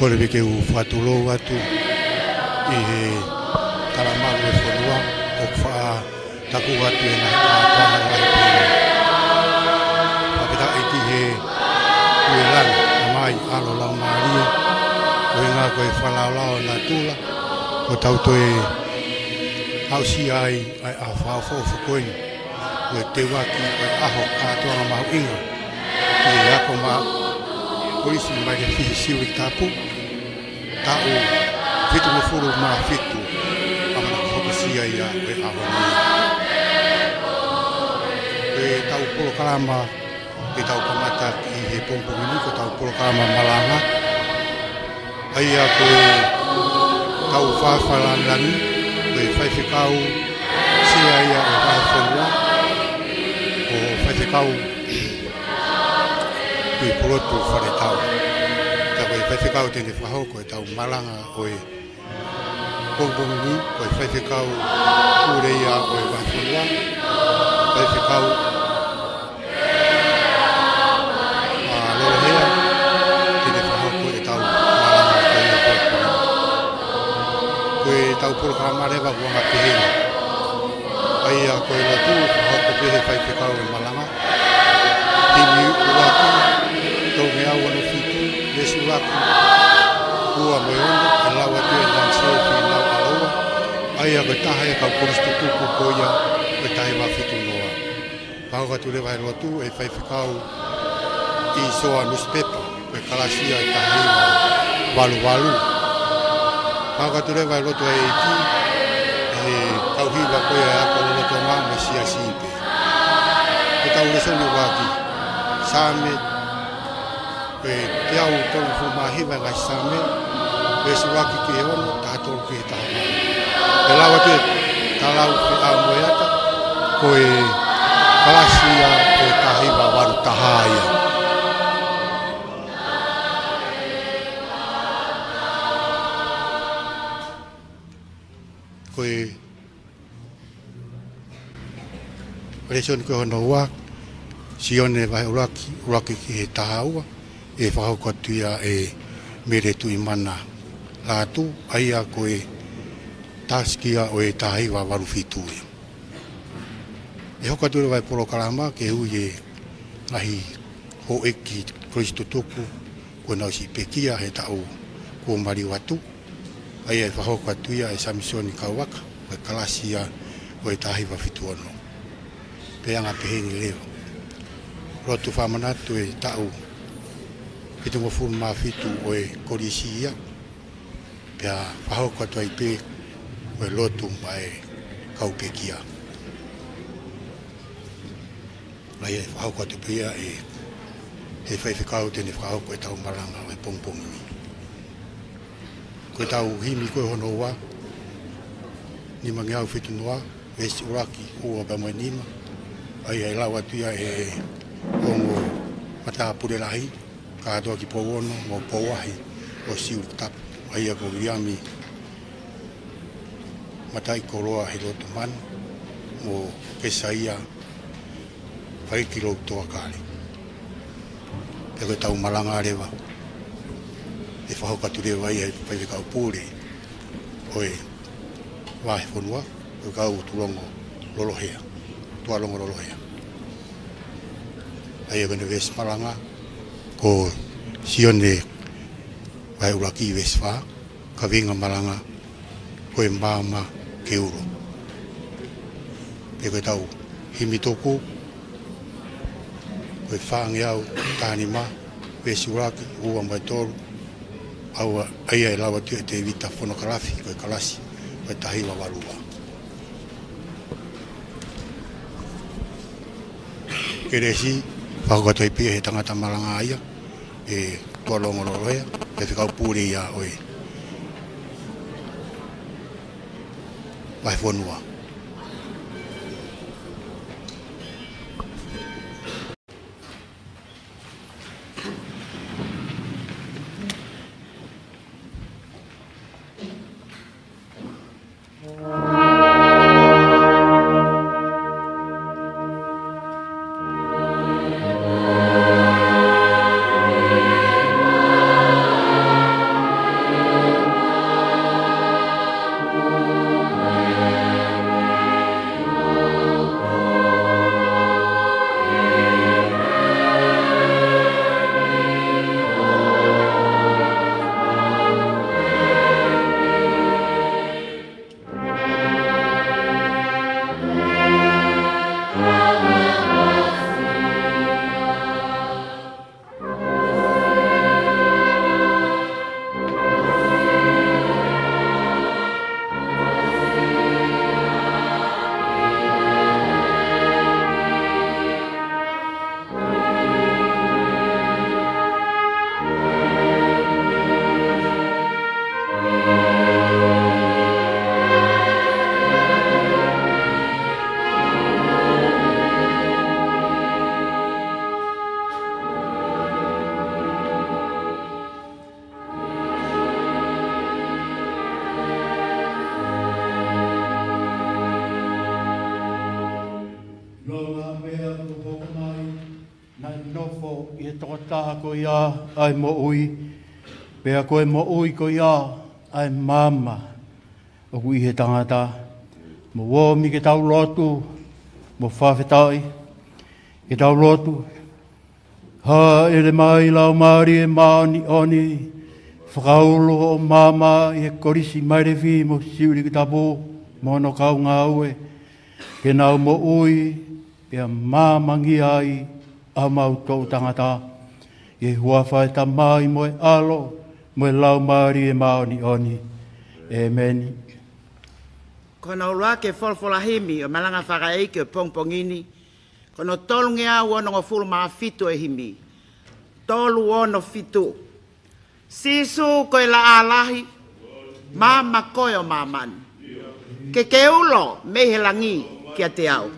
kore me ke u whatulo atu i he karamaru e whanua o wha taku atu e nahi kātana wahi pēne. Papeta e ki he uelanga na mai alo lau marie o inga koe whalaolao na tula o tauto e hausi ai a whaafo whakoini o e te waki o e aho kātoanga mahu inga ki e ako ma polisi mai le fihi siuri tapu ta o fitu mo furu ma fitu amana kokosia ia o e aho ni e tau polo kalama e tau kamata ki he pompo miniko tau polo kalama malanga ai a koe tau whawhalanani o e whaiwhikau sia ia o whaiwhanua o whaiwhikau i polotu whare tau. Ta koe whaiwhikau tene whahoko e tau malanga o e pongpongini, koe whaiwhikau kureia o e whaiwhanua, whaiwhikau lorohea tene whahoko e tau malanga o e pongpongini. Koe tau polo kamarewa kuanga pehena. Ai a koe lotu whahoko pehe whaiwhikau e malanga. Timi uraki tau me au anu fitu, lesu laki, ua me ondo, e lau atu e danse e fi lau alaua, ai a koe taha e kau koristu tuku koia, koe tahi wa fitu noa. Pau katu lewa e lotu e whaiwhikau i soa newspaper, koe kalasia e tahi wa walu walu. Pau katu lewa e lotu e eki, e kau hiwa koe e ako loto ngā me sia simpe. Ko tau lesoni waki, same, e te au tolu fu mahiwa ngai same, e suwaki ki e ono, taha tolu ki e taha mai. E lawa te talau ki a moeata, ko e kalasia ko e tahiwa waru tahaia. Ko e resoni ko hono wak, sione vai uraki ki he tahaua, e whahoko atu ia e mere tu i mana lātu, ai a koe tāskia o e tahiwa waru fitu e. E hoko atu vai polo kalama ke hui e ngahi ho eki Kristo tuku, ko nau si pekia he tau ko mari watu, ai e whahoko atu ia e Samisoni Kauaka, o e kalasia o e tahiwa fitu ono. Peanga peheni leo. Rotu whamanatu e tau pitu mo furu maa fitu o e korisia pia whahoko atu ai pe o e lotu ma e kaupekia. Lai e whahoko atu pia e he whaiwhikau tene whahoko e tau maranga o e pongpongini. Koe tau himi koe hono ua, ni mangi au fitu noa, vesi uraki ua pa moe nima, ai e lau atu ia e ongo mata pure lahi, ka atoa ki pouono, mo pouahi, o siu tapu, ai a ko viami, mata i koroa he loto manu, mo kesaia, whaiki rou toa kāre. Pe koe tau malanga rewa, e whahokatu rewa ia e whaiwekau pūre, o e wahe whanua, o kau turongo lolohea, tualongo lolohea. Ai kone ves malanga ko sione vai uraki ves fa ka vinga malanga ko e mama ke uro pe ko tau himitoku ko fangi au tani ma ves uraki ua mai toru au ai ai lawa te vita fono kalafi ko kalasi ko tahiwa walua keresi whakatoi pia he tangata malanga aia, e tualongo lorohea, e whikau pūre ia oe. Vai whanua. o i e toko taha ko ia ai mo ui. Pea koe mo ui ko ia ai mama. O kui he tangata. Mo wo mi ke tau lotu. Mo whawhetai. Ke tau lotu. Ha e le mai lau maari e maani oni. Whakaulo o mama i e korisi mai re vi mo siuri ki tapo. Mono kau ngā ue. Ke nau mo ui. Pea mamangi ai. A mau tau tangata. I hua whae ta mai mo e alo. Mo e lau maari e maani oni. Amen. Kono ula ke folfolahimi o malanga whakaeike o pongpongini. Kono tolu ngea uono ngo fulu maa fitu e himi. Tolu uono fitu. Sisu koe la alahi. Mama koe o mamani. Ke keulo mehe langi kia te au.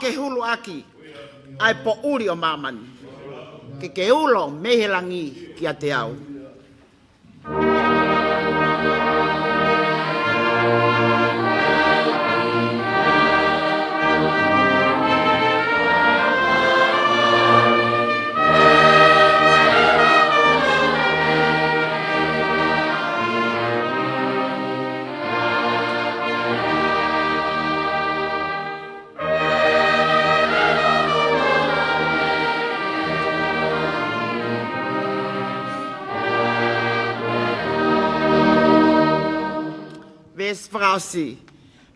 Ke hulu aki ai po uri o mamani. Ke ulo mehelangi kia te au. Frausi.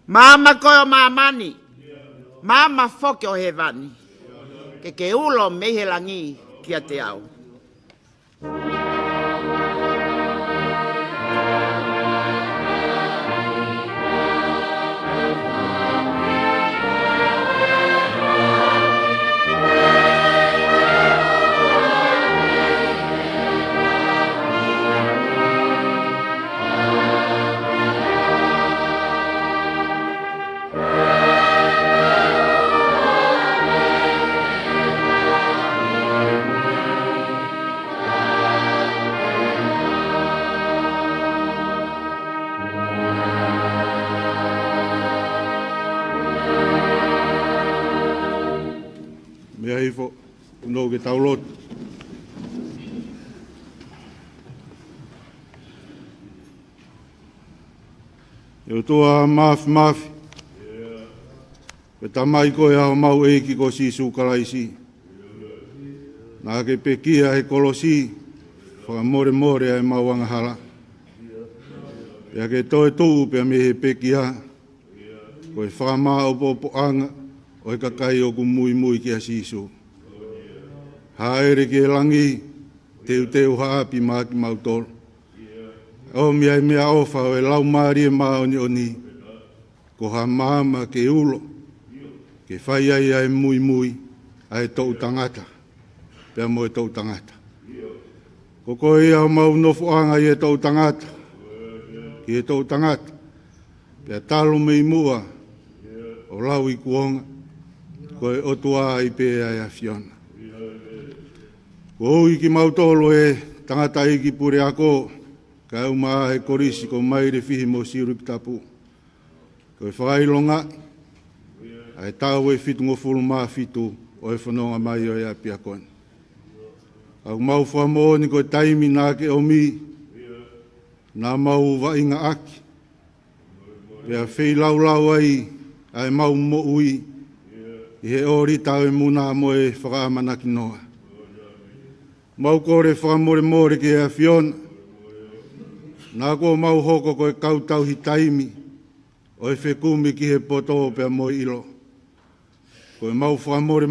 Mama koe o mamani. Mama foke o hevani. Ke ulo mehelangi kia te au. No ke tau lot. Yo toa mafi. Pe tamai koe hao mau eiki ko si sukalaisi. Nā ke pekia he kolosi. Whaka more ai mau angahala. Pea ke toe tuu pea me he pekia. Koe whakama opo anga. O he kakai o ku mui kia sisu. Haere ke langi, teu haapi maaki mautoro. O mea mea ofa o e lau maari e maoni oni. Ko ha mama ke ulo. Ke whai ai mui, ai tau tangata. Pea mo e tau tangata. Ko koe au mau nofo anga i e tau tangata. Ki e tau tangata. Pea talo mei mua. O lau i kuonga. Ko e otua i pe ai a Fiona. Ko ui ki mautolo e tangata iki pure ako, ka au maa he korisi ko maire fihi mo siru ki tapu. Ko e whakailonga, ai tau e fitu ngofulu maa fitu o e whanonga mai o e api akon. Au mau whamooni ko e taimi nā ke omi, nā mau wainga aki. Pea whei lau ai, ai mau mo ui, i he ori tau e muna mo e whakamanaki noa. Mau kore whakamore ke a Fiona. Nā ko mau hoko ko e kautau hi taimi. O e whekumi ki he poto pea mo ilo. Ko e mau whakamore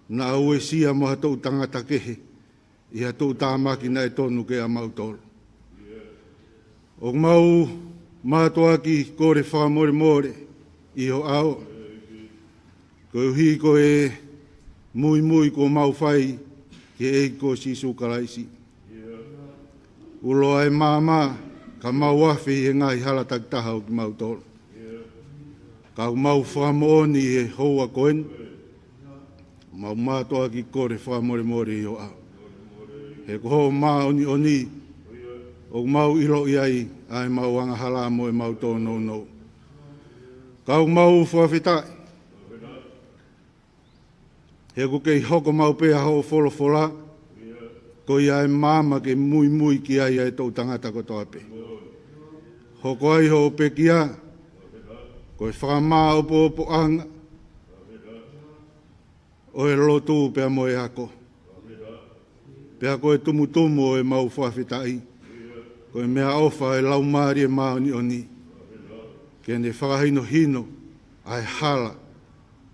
na au e sia mo hatou tangata kehe, i hatou tāmaki na e tonu ke a mautolo. O mau mātua ki kore whamore more i ho ao, ko uhi ko e mui ko mau whai ke e ko sisu karaisi. Ulo ai māma ka mau awhi e ngai hala taktaha o ki mautolo. Ka mau whamooni e hoa koen, mau mātua ki kore whamore more i ho ao. He ko ho maoni oni, o mau ilo iai ai mau anga hala mo e mau tōno no. Kau mau whawhitai. He ko kei hoko mau pēa ho wholofola, ko iai māma ke mui ki ai ai tau tangata ko toape. Hoko ai ho pe kia, ko e whamā opo anga, o e lotu pēa mo e hako. Pea koe tumutumu o e mau whawhitai, koe mea ofa e lau maari e maoni oni, ke ne whakahino hino ai hala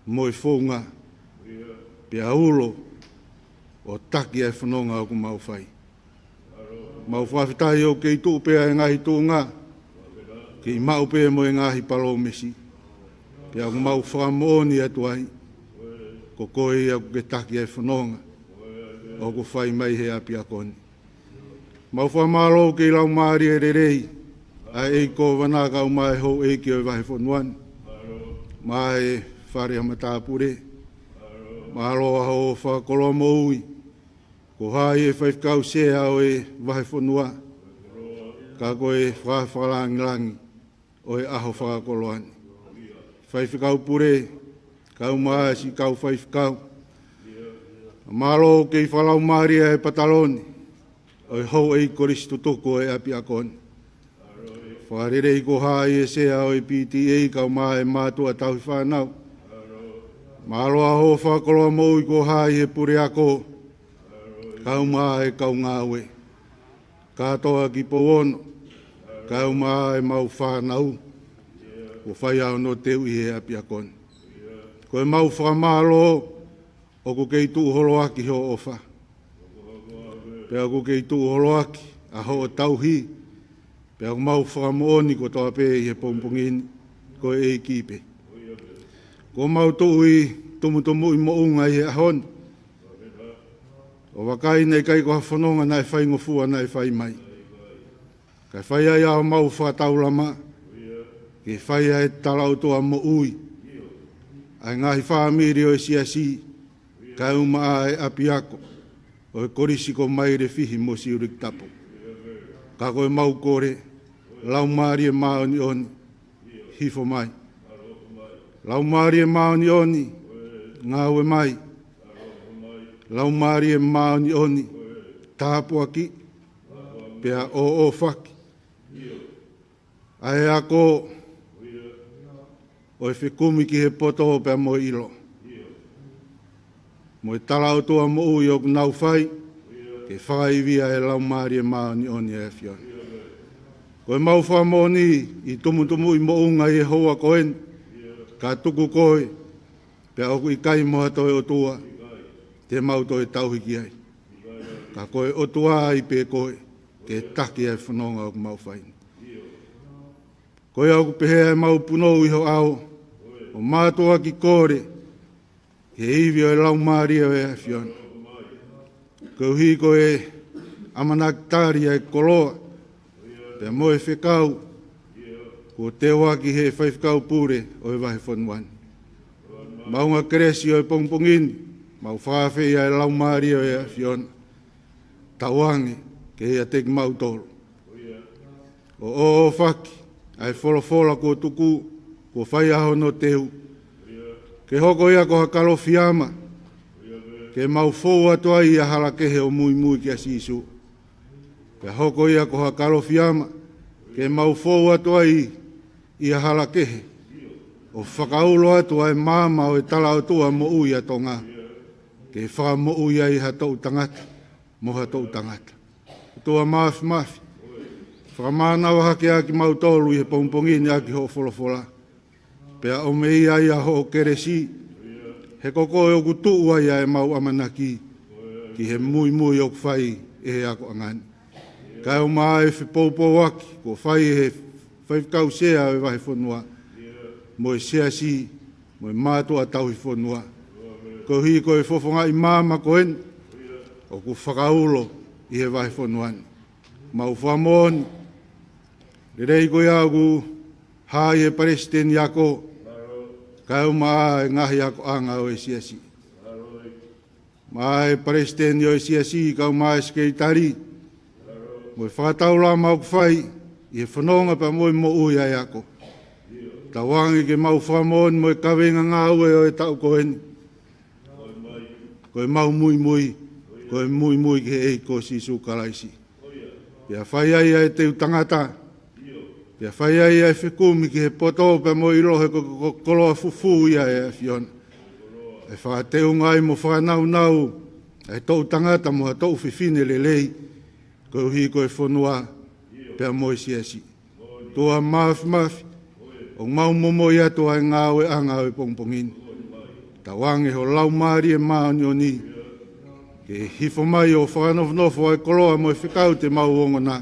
mo e whonga, pea ulo o taki ai whanonga o ku mau whai. Mau whawhitai o kei tuu pea e ngahi tūnga, kei mau pea mo e ngahi palo mesi, pea ku mau whakamooni atu ai, ko koe ia ku ke taki ai whanonga, o ku whai mai he api a koni. Mau whamalo ki lau maari e rerei, a e ko wanaka o mai ho e ki o wahi whanuan, mai whare hamatāpure, mahalo a ho whakoloa mo ui, ko hai e whaifkau sea o e wahi whanua, ka koe whakalangilangi o e aho whakakoloani. Whaifkau pure, kau maa si kau whaifkau, malo kei whalau maria e pataloni, o e hou e koristu toko e api akon. Wharerei ko hae e sea o e PTA kau maa e mātua tau whanau. Malo a ho whakoloa moui ko hae e pure ako, kau maa e kau ngāwe. Katoa ki powono, kau maa e mau whanau, o whai au no teu i e api akon. Ko e mau whamalo, o ko kei tū holoaki ho ofa. Pea ko kei tū holoaki a ho o tauhi. Pea ko mau whakamooni ko toa pē i he pompongini ko e kipe. Ko mau tū i tumutumu i mounga i he ahon. O wakai nei kai ko hawhanonga nai whai ngofua nai whai mai. Kai whai ai au mau whataulama. Ke whai ai talautoa mo ui. Ai ngahi whaamiri o e siasi. Kai uma e api ako, o e korisi ko mai re fihi mo si urik tapo. Ka koe mau kore, lau maari e maoni oni, hifo mai. Lau maari e maoni oni, ngāwe mai. Lau maari e maoni oni, tāpua ki, pea o whaki. Ai ako, o e whikumi ki he poto pea mo ilo. Mo e talau toa mo ui o nau whai, ke whakaivia e lau maari e maoni oni e whion. Ko e mau whamoni i tumutumu i mo unga i hoa koen, ka tuku koe, pea oku i kai moha toi o tua, te mau toi tauhiki ai. Ka koe o tua i pe koe, ke taki e whanonga o mau whai. Koe au pehea e mau punou i ho au, o mātua ki kore, ke iwi o e lau maria o e whion. Ko hi ko e amanaktaria e koloa, pea mo e whekau, ko te waki he whaifkau pure o e wahi whanuan. Maunga kresi o e pongpongini, mau whawhia e lau maria o e whion. Tawange, ke hea teki mau tolo. O whaki, ai wholofola ko tuku, ko whaiaho no tehu. Ke hoko ia ko hakalo fiama, ke mau fōu atua i a halakehe o mui ki a sisu. Ke hoko ia ko hakalo fiama, ke mau fōu atua i a halakehe, o whakaulo atua e māma o e tala atua mo ui atonga, ke wha mo ui ai hatou tangata, mo hatou tangata. Tua mafi, whakamānawa hake aki mau tolu i he pongpongini aki ho wholofola. Pea o mei ai a ho keresi, He koko e o kutu ai e mau amanaki ki he mui o whai e he ako angani. Kai o maa e whipoupo aki, ko whai e he whaifkau sea e wahi whanua. Mo e sea si, mo e mātua tauhi whanua. Ko hi ko e whofonga i māma ko en, o ku whakaulo i he wahi whanuani. Mau whamoni, le rei koe au ku hai e paresten ako, kai o maa e ngahi ako anga o e sea si. Maa e paresten o e sea si, kau maa e skeitari, mo e whakataula mau kwhai, i he whanonga pa mo e mo ui ai ako. Tawangi ke mau whamoni mo e kawenga ngā ue o e tau koen. Ko e mau mui, ko e mui ke e ko sisu karaisi. Pia whai ai ai te utangata, pia whai ai ai whekumi ki he poto pa mo i rohe ko koloa fufu ia e whiona. E whakateu ngai mo whanau, e tau tangata mo ha tau whiwhine le lei, ko hi ko e whanua, pia mo i siasi. Tua mafi, o mau momo ia tua e ngāwe anga o e pongpongini. Tawange ho lau maari e maani o ni, ke hifo mai o whanofnofo e koloa mo e whikau te mau ongo na,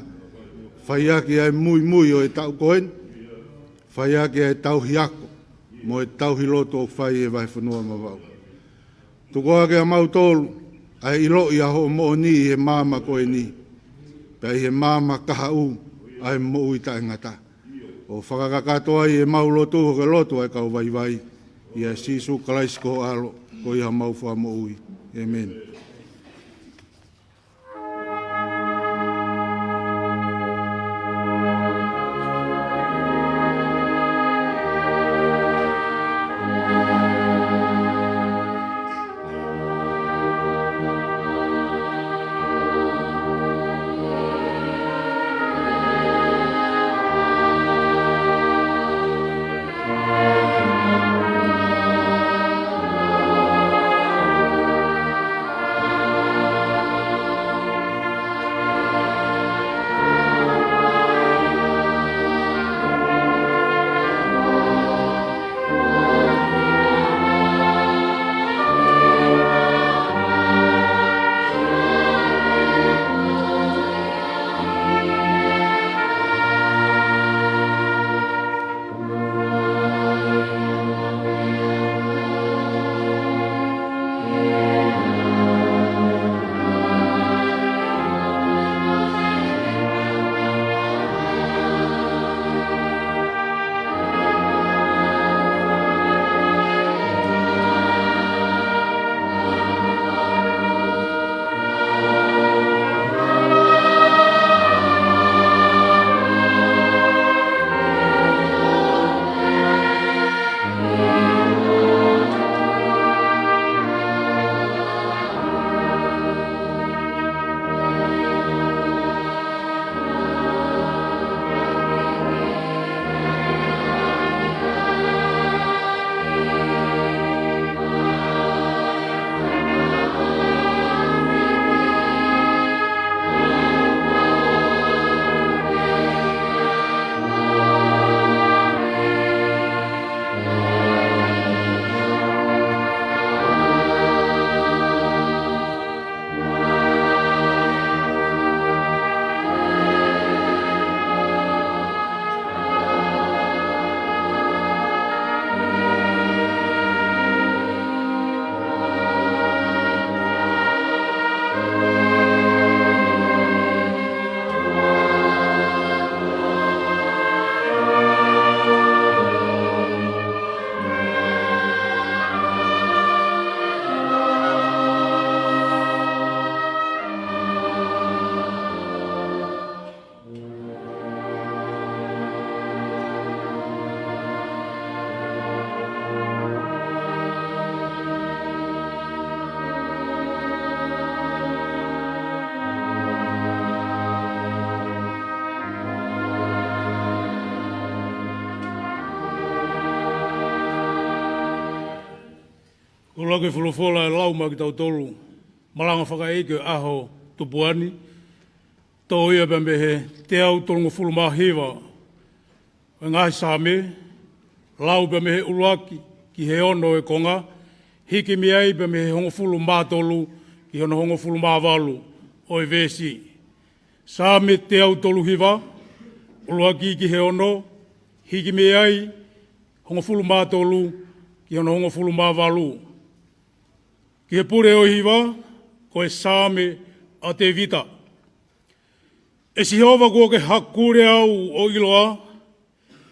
whaiaki ai mui o e tau koen, whaiaki ai tau hiako, mo e tau hiloto o whai e vai whanua mawau. Tuko ake a mau tolu, ai ilo i aho mo ni i he māma koe ni, pe he māma kaha u, ai mo ui ta ngata. O whakakatoa i e mau lotu ho ke lotu ai kau vai, i a sisu kalaisko alo, ko i ha mau wha mo ui. Amen. Ko lake wholofola e lauma ki tau tolu, malanga whakaeke aho tupuani, tō ia pembe he te au tolungo fulu mahiwa, e ngahi sāme, lau pembe he uluaki ki he ono e konga, hiki mi ai pe me hongo fulu mātolu ki hono hongo fulu māwalu o e vesi. Sā me te au tolu hiwa, ulua ki he ono, hiki mi ai hongo fulu mātolu ki hono hongo fulu māwalu. Ki he pure o hiwa, ko e sāme a te vita. E si hova kua ke hakure au o iloa,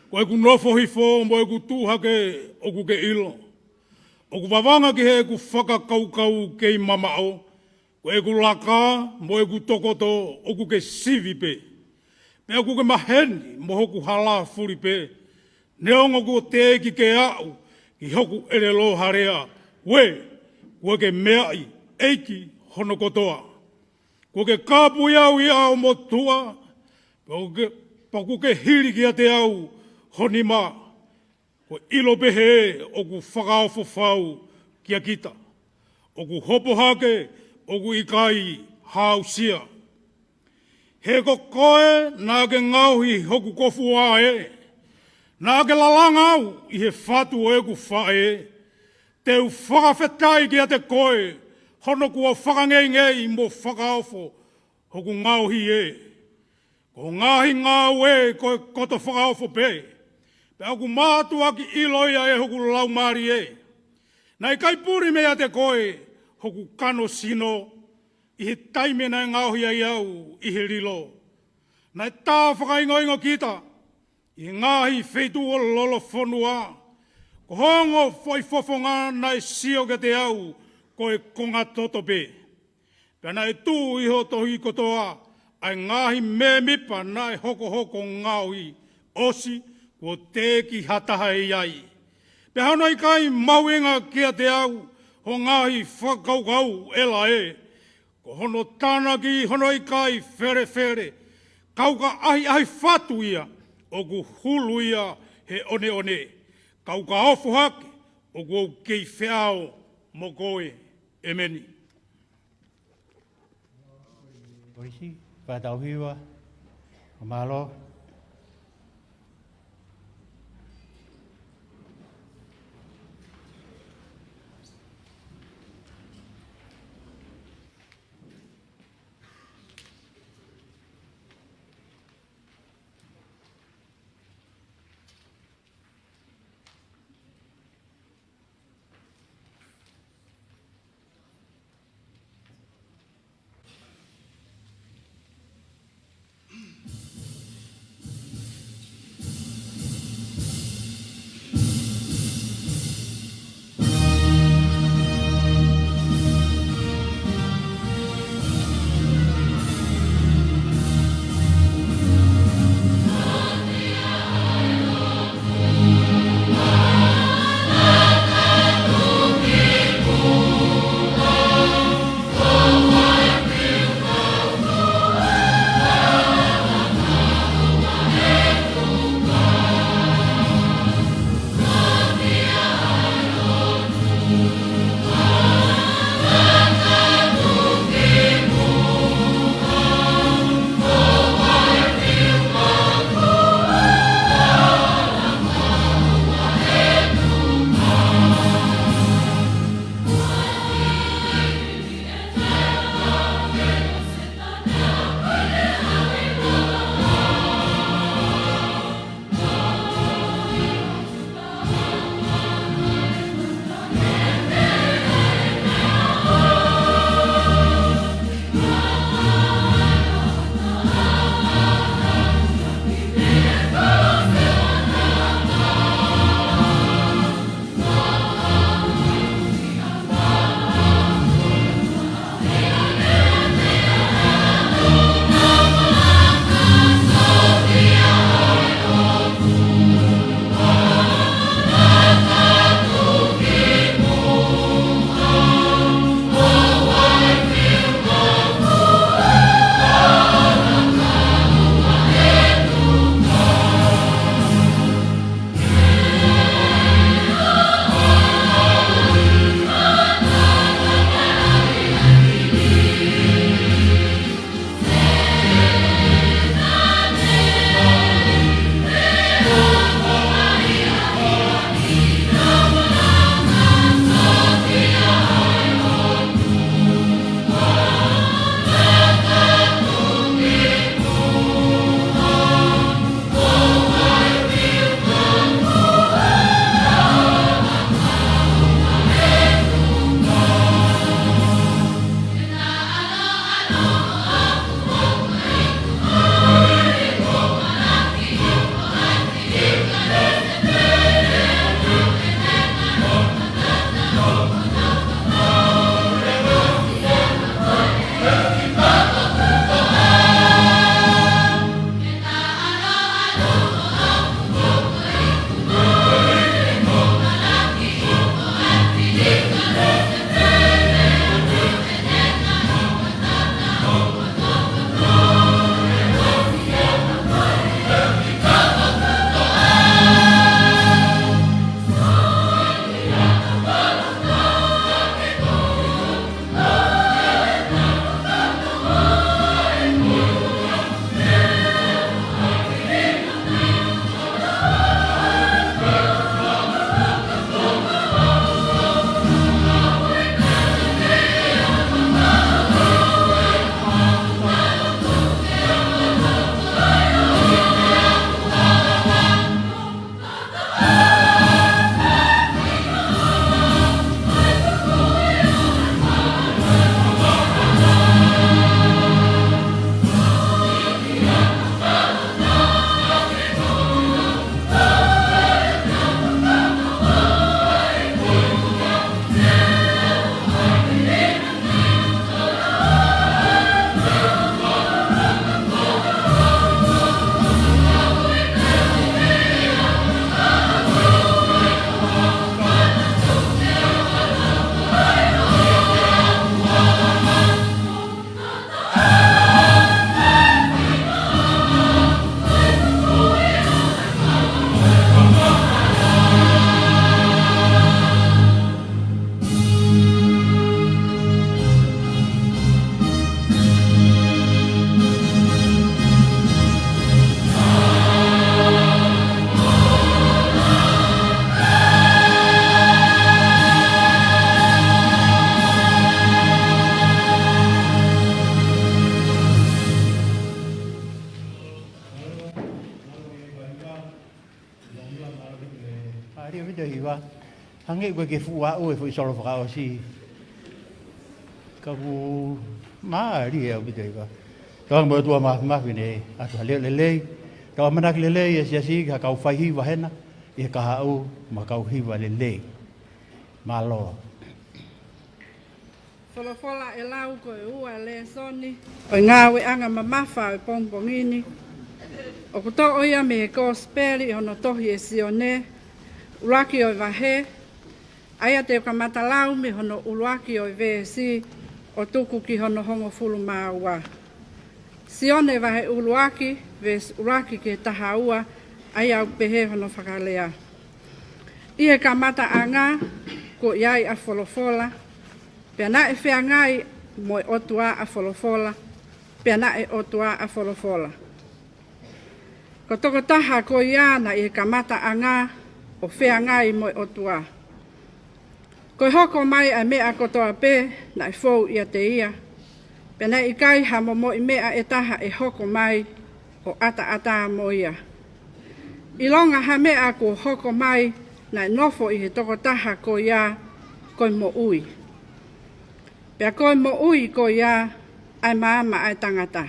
ko e ku nofo hifo mo e ku tūhake o ku ke ilo. O ku wawanga ki he ku whakakaukau ke i mamao, ko e ku laka mo e ku tokoto o ku ke sivi pe. Me o ku ke maheni mo hoku hala furi pe. Neongo ku te ki ke au ki hoku ere lo harea. We, kua ke meai eiki hono kotoa. Ko ke kāpui au i au mo tua, pa ko ke hiri ki a te au honima, ko ilo pehe o ku whakaofo whau ki a kita. O ku hopo hake, o ku ikai hausia. He ko koe nā ke ngauhi hoku kofu a e, nā ke lalanga au i he whatu o e ku whae, te u whakawhetai ki a te koe, hono kua whakangei mo whakaofo hoku ngauhi e. Ko ngahi ngau e ko koto whakaofo pe. Pe aku mātua ki iloia e hoku laumari e. Nai kai puri mea te koe hoku kano sino i he taimena ngauhi ai au i he rilo. Nai tā whakaingoingo kita i ngahi whetu o lolo whonua. Ko hongo foi fofonga nai sio ke te au ko e konga toto pe. Pena e tū iho tohi kotoa, ai ngahi me mipa nai hoko hoko ngaui, osi, ko te ki hataha i ai. Pe hano i kai mauenga kia te au, ho ngahi whakaukau ela e. Ko hono tānaki, hono i kai where where, kauka ahi ahi whatu ia, o ku hulu ia he one one. Kauka ofu hake, o ku kei whiao mo koe. Emeni. Oisi, whātau hiwa, o malo. Hange koe ke fua o e fu solo fa o si. Ka bu ma ri e o bite ka. Ka mo tua ma vine a tu le. Ka manak le e si ka ka fai hi wa hena e ka ha o ma ka hi wa le. Ma lo. Folofola e lau ko e ua le soni. O ngā we anga mamafa e pongpongini. O kuto oia me e gospeli ono tohi e sione. Uraki o vahe. Aia te kamata lau me hono uraki o VSC. O tuku ki hono hongo fulu maua. Sione vahe uruaki. Ves uraki ke taha ua. Aia upehe hono whakalea. Ie kamata anga. Ko iai a folofola. Pena e whea ngai mo e otua a folofola. Pena e otua a folofola. Ko toko taha ko iana i e kamata anga o whea ngai mo e otua. Ko hoko mai a mea kotoa pe na e fou ia te ia. Pena i kai ha mo i mea e taha e hoko mai o ata mo ia. I longa ha mea ko hoko mai na e nofo i he toko taha ko ia ko mo ui. Pea koe mo ui ko ia ai maama ai tangata.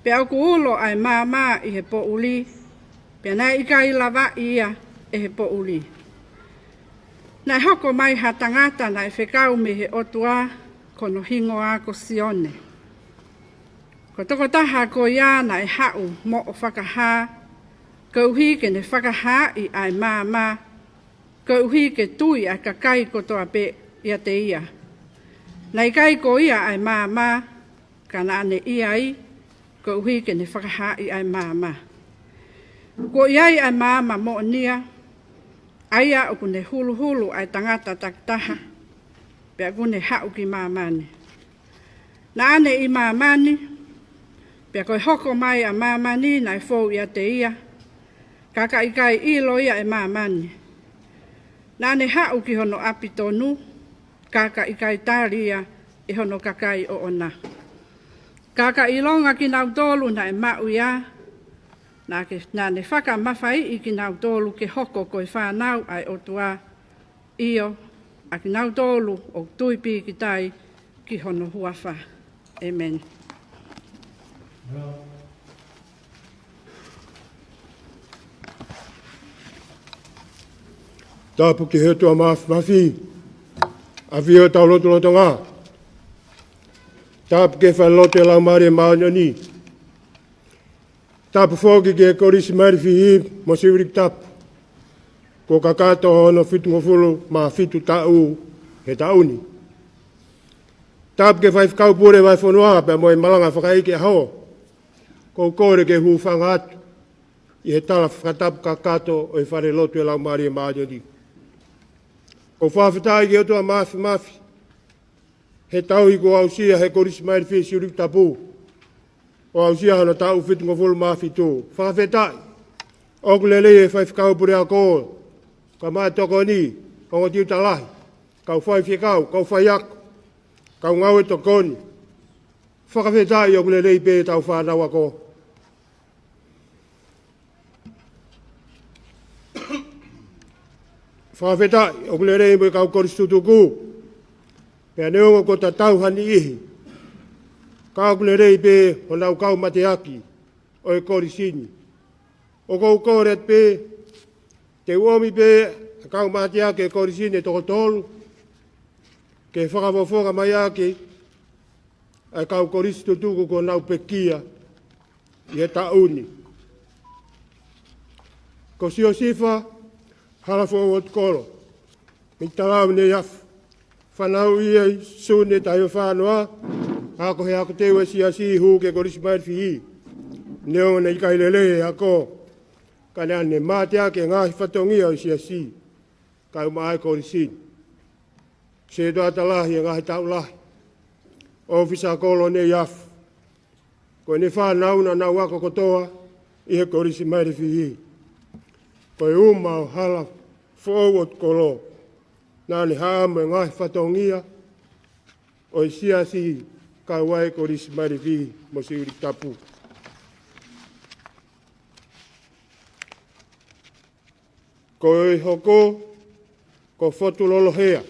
Pea au ulo ai maama i he po uli. Pea nai ika i lava ia e he po uli. Nai hoko mai ha tangata na e whekau me he otua kono hingo a ko sione. Ko toko taha ko ia na e hau mo o whakaha. Ko uhi ke ne whakaha i ai maama. Ko uhi ke tui a kakai ko toa pe ia te ia. Nei kai ko ia ai mama, kana ane iai, ko uhi ke ne whakaha i ai mama. Ko iai ai mama mo nia, aia o kune hulu ai tangata taktaha, pia kune hau ki mamani. Na ane i mamani, pia koe hoko mai a mamani nai fou ia te ia, kaka i kai ilo ia ai mamani. Na ane hau ki hono apitonu, kaka i kai tāria e hono kakai o ona. Kaka i longa ki nau tolu na e mau ia, na ne whaka mawhai i ki nau tolu ke hoko koe whanau ai otua io, a ki nau tolu o tuipi ki tai ki hono huawha. Amen. Tāpu ki hetua mawhi. A whio tau loto ngā. Tāpu ke whalote lau maare maanyoni. Tāpu whoki ke korisi mariwhi i mo siwirik tāpu. Ko kakato hono whitu ngofulu ma whitu tau he tauni. Tāpu ke whaifkau pure vai whanua pe moe malanga whakaike hao. Ko kore ke hu whanga atu. I he tala whakatapu kakato o e whare loto lau maare maanyoni. Ko whawhetai ki otua mafi. He tau i ko ausia he korisi mai whi siurik tapu. O ausia hana tau whitu ngofulu mafi tō. Whawhetai. Oku lele e whaifkau pure a kō. Ka mai toko ni. Ka ngoti uta lahi. Kau whaifekau. Kau whaiako. Kau ngau e tokoni. Whawhetai oku lele i pe tau whanau a kō. Whawhetai, o kule rei mo i kau koristu tuku. Pea neongo ko ta tau hani ihi. Kau kule rei pe o nau kau mateaki o e korisini. O kou kōret pe, te uomi pe kau mateaki e korisini e toko tolu. Ke whakawofonga mai aki, ai kau koristu tuku ko nau pekia i e tauni. Ko sio sifa, halafo o koro. Mi talau ne yaf. Whanau ia sune tai o whanua. Ako he ako tewe si hu ke korisi mairwhi hi. Neo nei kai lele ako. Kane ane mātea ke ngahi whatongia o si. Kai umaai korisin. Se doa talahi e ngahi tau lahi. Ofisa kolo ne yaf. Ko ne whanau na nau ako kotoa. Ihe korisi mairwhi hi. Koe umau hala forward kolo. Nāne hāme ngahi whatongia. O siasi ka wai korisi mairwhi mo siuri tapu. Ko e hoko, ko fotu lolo hea.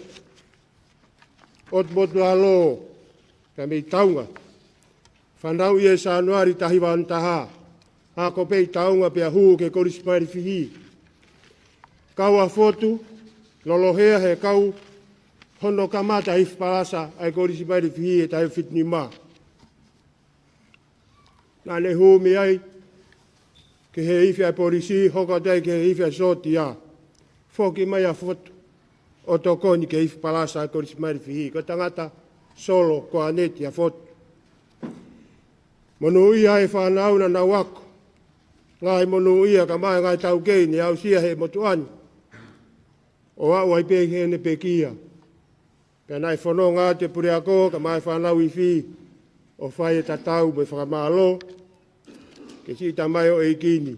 Ot motu alo, ka mei taunga. Whanau i e sa anuari tahiwa antaha. Ha ko pei taunga pia huu ke korisi mairi fihi. Kaua fotu, lolo hea he kau, hono kamata hif palasa ai korisi mairi fihi e tahi fitni maa. Nā ne huu mi ai, ke he iwi ai polisi, hoko tai ke he iwi ai soti a. Fōki mai a fotu, o tō koni ke iwi palasa ai korisi mairi fihi. Ko tangata solo ko aneti a fotu. Monu ia e whanauna na wako. Ngai monu ia ka mai ngai tau kei ni au sia he motu ani. O au ai pēki he ne pēkia. Pea nai whanau ngā te puri ako ka mai whanau i whi. O whai e tatau me whakamalo. Ke si ta mai o e kini.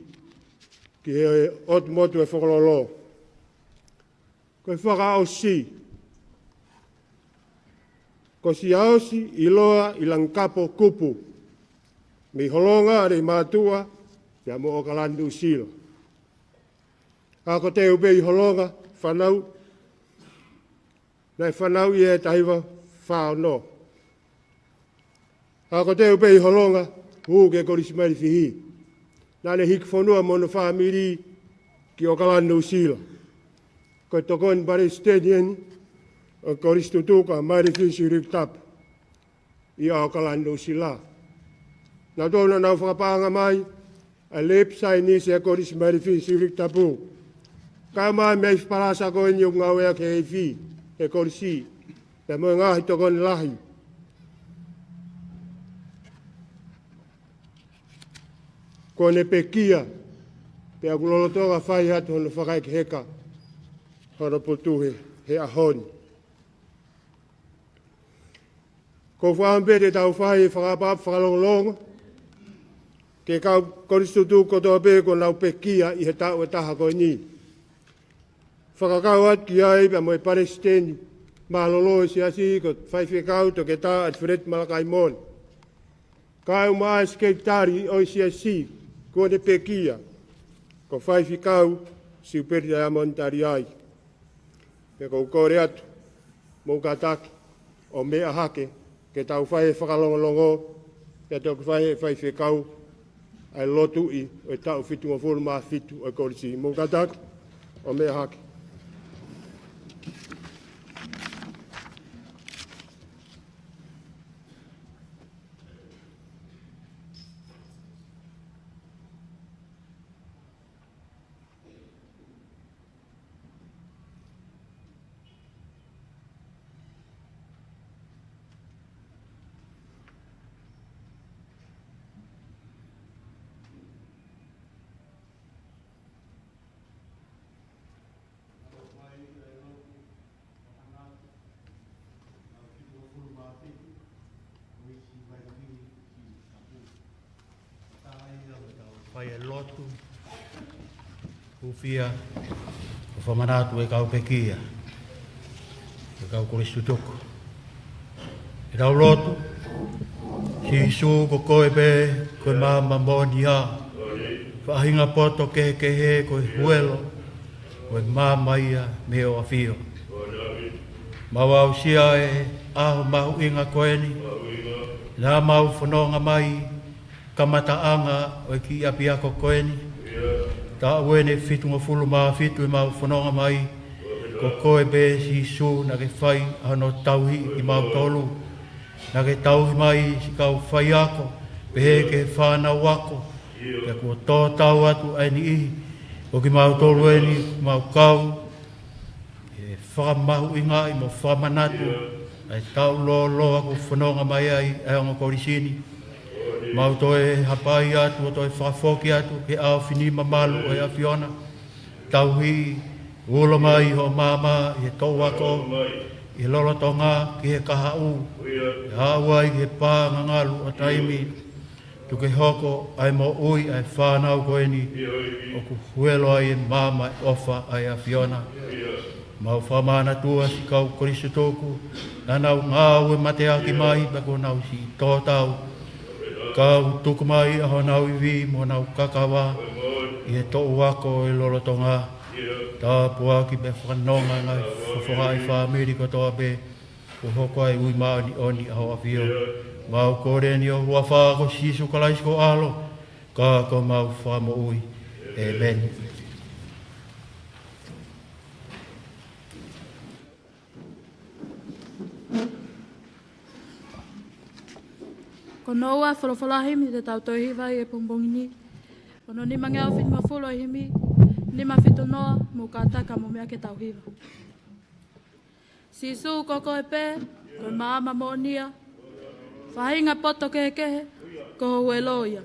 Ki he otu motu e whakololo. Koe whaka au si. Ko si aosi i loa i langkapo kupu. Mi holonga re mātua, ia mo o kalandu silo. Ako te upe i holonga, whanau, nei whanau i e taiwa whao no. Ako te upe i holonga, huu ke korisi mairi fihi. Nane hik whanua mono whamiri ki o kalandu silo. Ko tokon pare stedien, o korisi tutuka mairi fihi riktap. I o kalandu sila. Nā tōna nau whakapāanga mai, a lep sai ni se a korisi mairi fi sirik tapu. Ka mai mei whparasa ko ni o ngawea ke hei fi, e korisi, te mo ngahi tokoni lahi. Ko ne pekia, pe a kulolotoga whai hatu hono whakai ke heka, hono putuhe, he ahoni. Ko whaambete tau whai whakapap whakalongolonga, ke kau koristutu ko toa pē ko nau pekia i he tau e taha koe ni. Whakakau at ki ai pa moe paresteni, mālolo e si asi ko whaiwhi kau to ke tā at whiret malakai mon. Kau maa skeitari o si asi, ko ne pekia, ko whaiwhi kau si uperi a montari ai. Pe ko ukore atu, mou kataki, o mea hake, ke tau whai e whakalongolongo, ke tau whaiwhi kau, ai lotu i o tau fitu o fulu maa fitu o korisi. Mou katak, o mea haki. Pai e lotu, ufia, o whamanatu e kau pekia, e kau koristu tuku. E rau lotu, si isu ko koe pe, koe mama moni a, whahinga poto ke he koe huelo, koe mama ia me o awhio. Mawau sia e aho mahu inga koe ni, nā mau whanonga mai, kamataanga o ki api ako koeni. Ta uene fitunga fulu maa fitu e mau whanonga mai. Ko koe be si su na ke whai ano tauhi i mau tolu. Na ke tauhi mai si kau whai ako. Pehe ke whanau ako. Pea kua tō tau atu aini ihi. O ki mau tolu eni mau kau. E whakamahu inga i mo whamanatu. Ai tau lo lo ako whanonga mai ai ai onga korisini. Mau toe hapai atu, toe whakafoki atu, ke au whini mamalu o e awhiona. Tauhi, ulo mai ho mama, i he tau ako, i he lolotonga, ki he kaha u. I haua i he pā ngangalu o taimi. Tuke hoko, ai mo ui, ai whanau koeni, o ku huelo ai e mama e ofa ai awhiona. Mau whamana tua si kau korisu tōku, na nau ngāu e mate aki mai, bako nau si tōtau. Kau tuku mai aho nau iwi mo nau kakawa i he tōu wako e lolotonga Tā pua ki me whanonga ngai whawhai whamiri kotoa be ko hoko ai ui maani oni a hoa whio. Mau kore ni o hua whāko sisu kalaisko alo ka ko mau whamo ui. Amen. Kono ua whalawhalahi mi te tau tohiwa i e Pongpongini. Kono ni mange au whitima whulo i himi, ni ma whito noa mo ka taka mo mea ke tau hiwa. Sisu koko e pē, koe maama mo nia, whahinga poto ke kehe, ko hou e loia.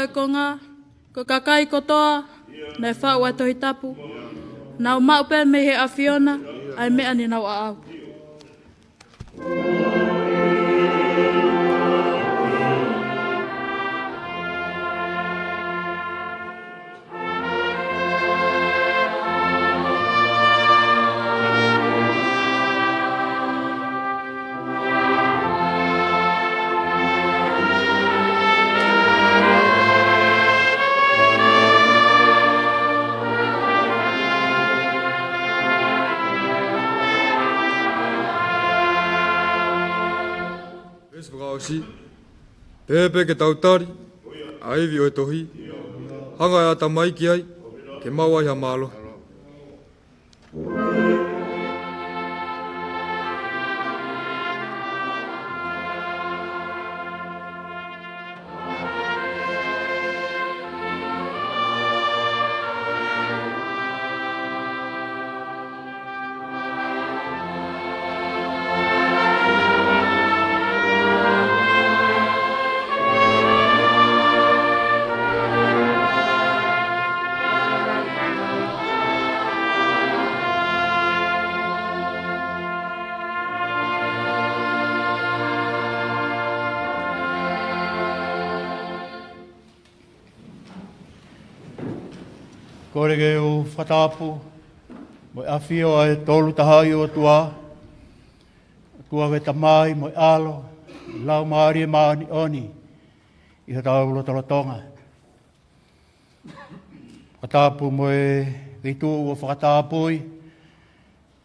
Konga, ko kakai kotoa, nei whau a tohi tapu. Nau maupe me he awhiona, ai mea ni nau a au. Pepe ke tautari, aivi o e tohi, hanga e ata mai ki ai, ke maua i ha malo. Korege o whatapu, mo awhio ai tolu tahai o tua, tua we tamai, mo alo, lau maari e maani oni, i ha tau lotolotonga. Whatapu mo e ritu o whakatapui,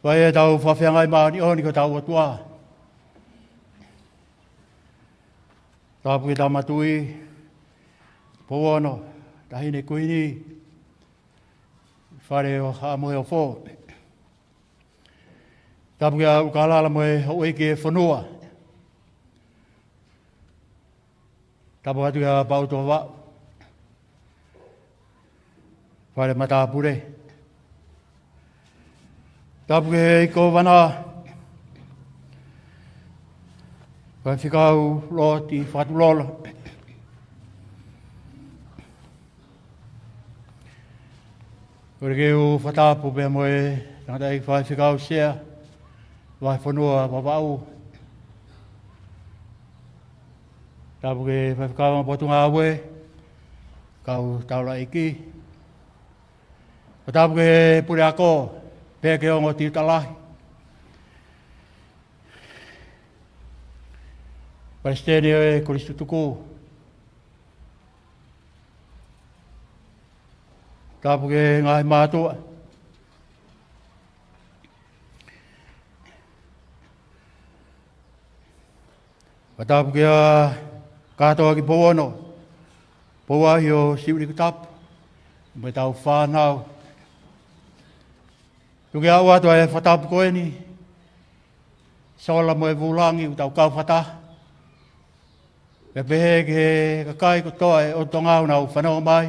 vai e tau whawhiangai maani oni ko tau o tua. Tapu e tamatui, powono, tahine kuini, whare o hamoe o fō. Tapu kia ukalala moe o eke e whanua. Tapu atu kia pauto wa. Whare matapure. Tapu kia iko wana. Whare whikau loti whatulolo. Kore ke o whatapu pia moe, tangata i whai whikau sea, whai whanua wawau. Tapu ke whai whikau ma potunga awe, kau taula iki. Tapu ke pure ako, pia ke ongo tiu talahi. Palestine e Koristu tuku. Tapu ke ngai mātua. Tapu ke katoa ki powono. Powahi o siuri ku tapu. Me tau whanau. Tuki au atua e whatapu koe ni. Sola mo e vulangi u tau kau whata. Ke pehe ke kakai ko toa e o tongau nau whanau mai.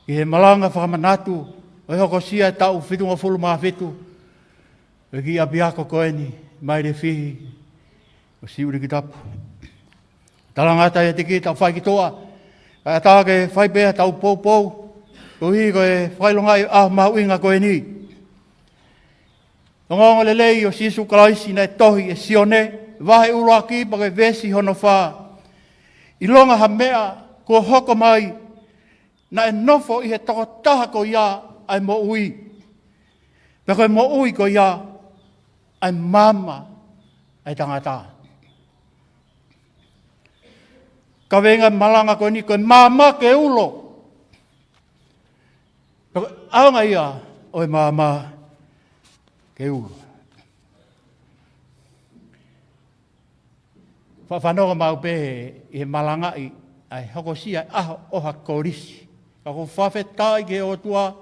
I he malanga whakamanatu O hoko sia tau whitunga fulu maa whitu. E ki apiako koeni, mai re whihi. O siuri ki tapu. Talangata e tiki tau whai ki toa. Ka tā ke whai pēha tau pou. Ko hi ko e whailongai mahuinga koeni. O ngongo le lei o Jesu Kalaisi na e tohi e sione. Wahe uloa ki pa ke vesi hono wha. I longa ha mea ko hoko mai. Na e nofo i he toko taha ko ia ai mo ui. Na koe mo ui ko ia ai mama ai tangata. Ka venga malanga ko ni koe mama ke ulo. Aonga ia oi mama ke ulo. Whanoga mau pe i he malanga i ai hoko sia aho oha korisi. Ka ko whawhetai ke o tua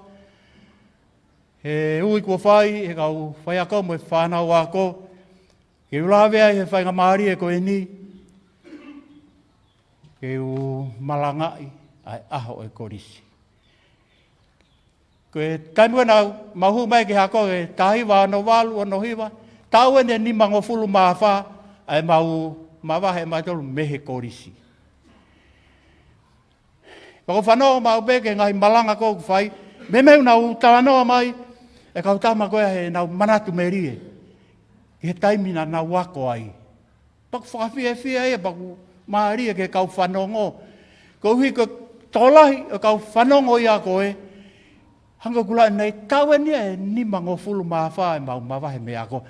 he ui kua whai, he kau whai ako mo e whanau ako. Ke ulawea he whai ngamaari e koe ni. Ke u malangai ai aho e korisi. Koe taimua nau mahu mai ke hako e tahiwa ano walu ano hiwa. Tau ene ni mango fulu mawha ai mau mawahe mai tolu mehe korisi. Pako whanau mau peke ngai malanga kou whai. Me meu nau talanoa mai. E kau tama koea he nau manatu merie. Ke he taimina nau wako ai. Paku whakawhia e paku maaria ke kau whanongo. Ko hui ko tolahi o kau whanongo ia koe. Hanga kula nei tawe ni e ni mango fulu mawha e mau mawahe me ako.